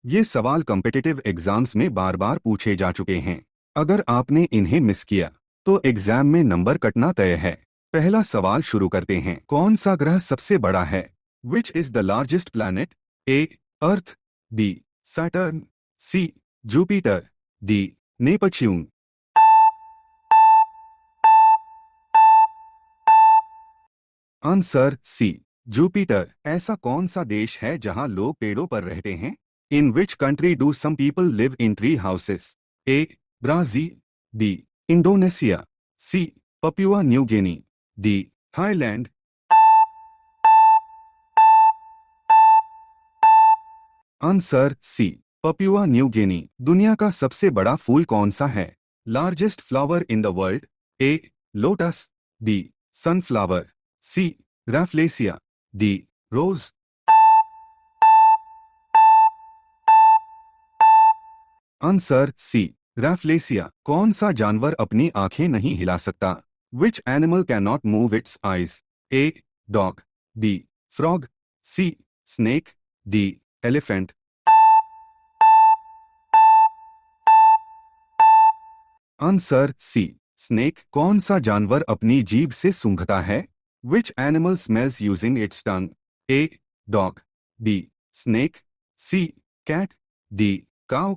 ये सवाल competitive exams में बार बार पूछे जा चुके हैं। अगर आपने इन्हें मिस किया तो एग्जाम में नंबर कटना तय है। पहला सवाल शुरू करते हैं। कौन सा ग्रह सबसे बड़ा है? Which is the largest planet? A Earth, B Saturn, C Jupiter, D Neptune. Answer C Jupiter. ऐसा कौन सा देश है जहां लोग पेड़ों पर रहते हैं? In which country do some people live in tree houses? A Brazil, B Indonesia, C Papua New Guinea, D Thailand. Answer C Papua New Guinea. दुनिया का सबसे बड़ा फूल कौन सा है? Largest flower in the world? A lotus, B sunflower, C rafflesia, D rose. Answer C rafflesia. कौन सा जानवर अपनी आंखें नहीं हिला सकता? Which animal can not move its eyes? A dog, B frog, C snake, D elephant. Answer C snake. कौन सा जानवर अपनी जीभ से सूंघता है? Which animal smells using its tongue? A dog, B snake, C cat, D cow.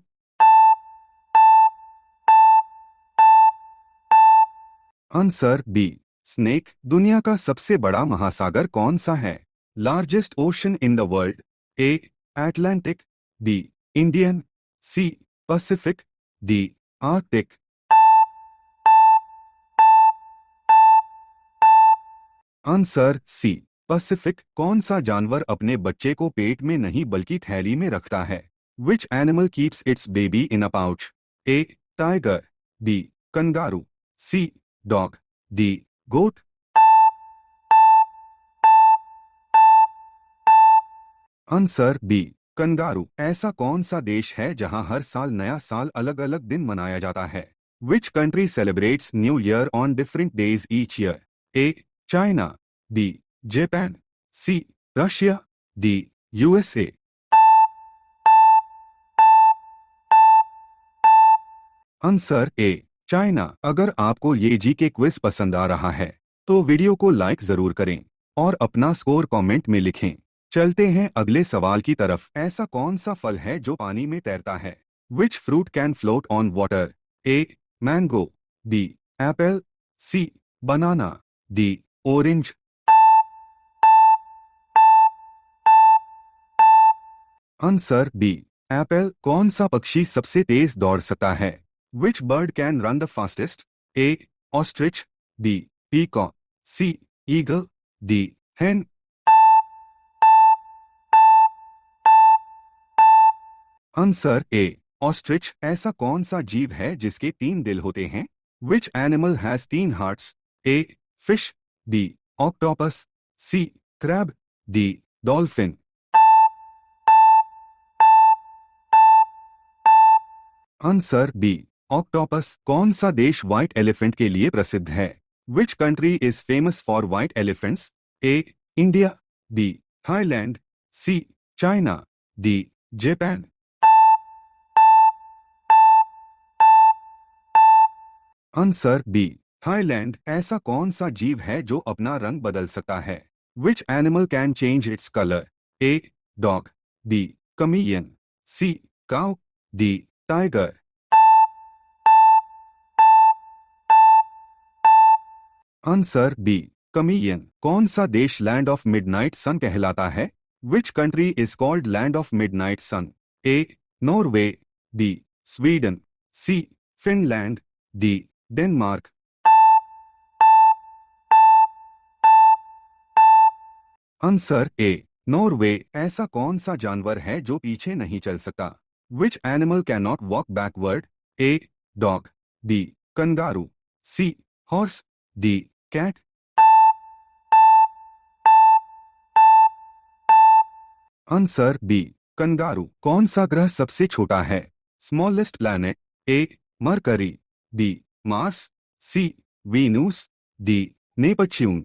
Answer B snake. दुनिया का सबसे बड़ा महासागर कौन सा है? Largest ocean in the world? A Atlantic, B Indian, C Pacific, D Arctic. Answer C Pacific. कौन सा जानवर अपने बच्चे को पेट में नहीं बल्कि थैली में रखता है? Which animal keeps its baby in a pouch? A tiger, B kangaroo, C dog, D goat. Answer B kangaroo. ऐसा कौन सा देश है जहां हर साल नया साल अलग अलग दिन मनाया जाता है? Which country celebrates new year on different days each year? A China, B Japan, C Russia, D USA. Answer A China. अगर आपको ये जी के क्विज पसंद आ रहा है तो वीडियो को लाइक जरूर करें और अपना स्कोर कमेंट में लिखें। चलते हैं अगले सवाल की तरफ। ऐसा कौन सा फल है जो पानी में तैरता है? Which fruit can float on water? A mango, B apple, C banana, D orange. Answer B apple. कौन सा पक्षी सबसे तेज दौड़ सकता है? Which bird can run the fastest? A ostrich, B peacock, C eagle, D hen। Answer A ostrich. ऐसा कौन सा जीव है जिसके 3 दिल होते हैं? Which animal has 3 hearts? A fish, B octopus, C crab, D dolphin. Answer B octopus. कौन सा देश व्हाइट एलिफेंट के लिए प्रसिद्ध है? Which country is famous for white elephants? A India, B Thailand, C China, D Japan. Answer B Thailand. ऐसा कौन सा जीव है जो अपना रंग बदल सकता है? Which animal can change its colour? A dog, B chameleon, C cow, D tiger. Answer B chameleon. कौन सा देश लैंड ऑफ मिडनाइट सन कहलाता है? Which country is called land of midnight sun? A Norway, B Sweden, C Finland, D Denmark. Answer A Norway. ऐसा कौन सा जानवर है जो पीछे नहीं चल सकता? Which animal can not walk backward? A dog, B kangaroo, C horse, D cat. Answer B kangaroo. कौन सा ग्रह सबसे छोटा है? Smallest planet? A Mercury, B Mars, C Venus, D Neptune.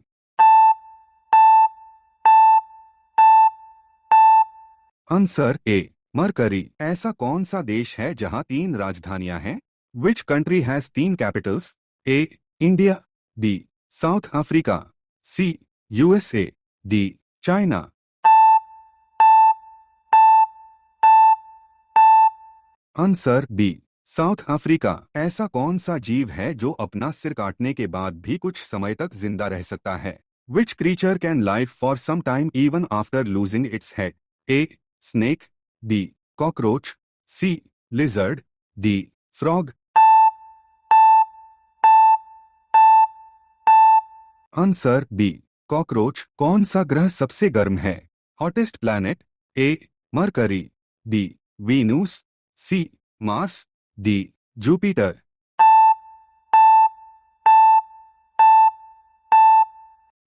Answer A Mercury. ऐसा कौन सा देश है जहां 3 राजधानियां हैं? Which country has 3 capitals? A India, B South Africa, C USA, D China. Answer B South Africa. ऐसा कौन सा जीव है जो अपना सिर काटने के बाद भी कुछ समय तक जिंदा रह सकता है? Which creature can live for some time even after losing its head? A snake, B cockroach, C lizard, D frog. Answer B cockroach. कौन सा ग्रह सबसे गर्म है? Hottest planet? A Mercury, B Venus, C Mars, D Jupiter.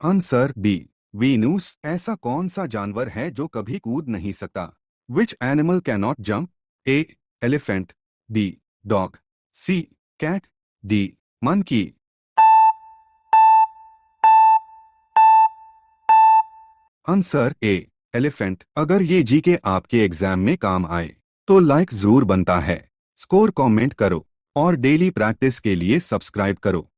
Answer B Venus. ऐसा कौन सा जानवर है जो कभी कूद नहीं सकता? Which animal can not jump? A elephant, B dog, C cat, D monkey. Answer A elephant. अगर ये जीके आपके एग्जाम में काम आए तो लाइक जरूर बनता है। स्कोर कमेंट करो और डेली प्रैक्टिस के लिए सब्सक्राइब करो।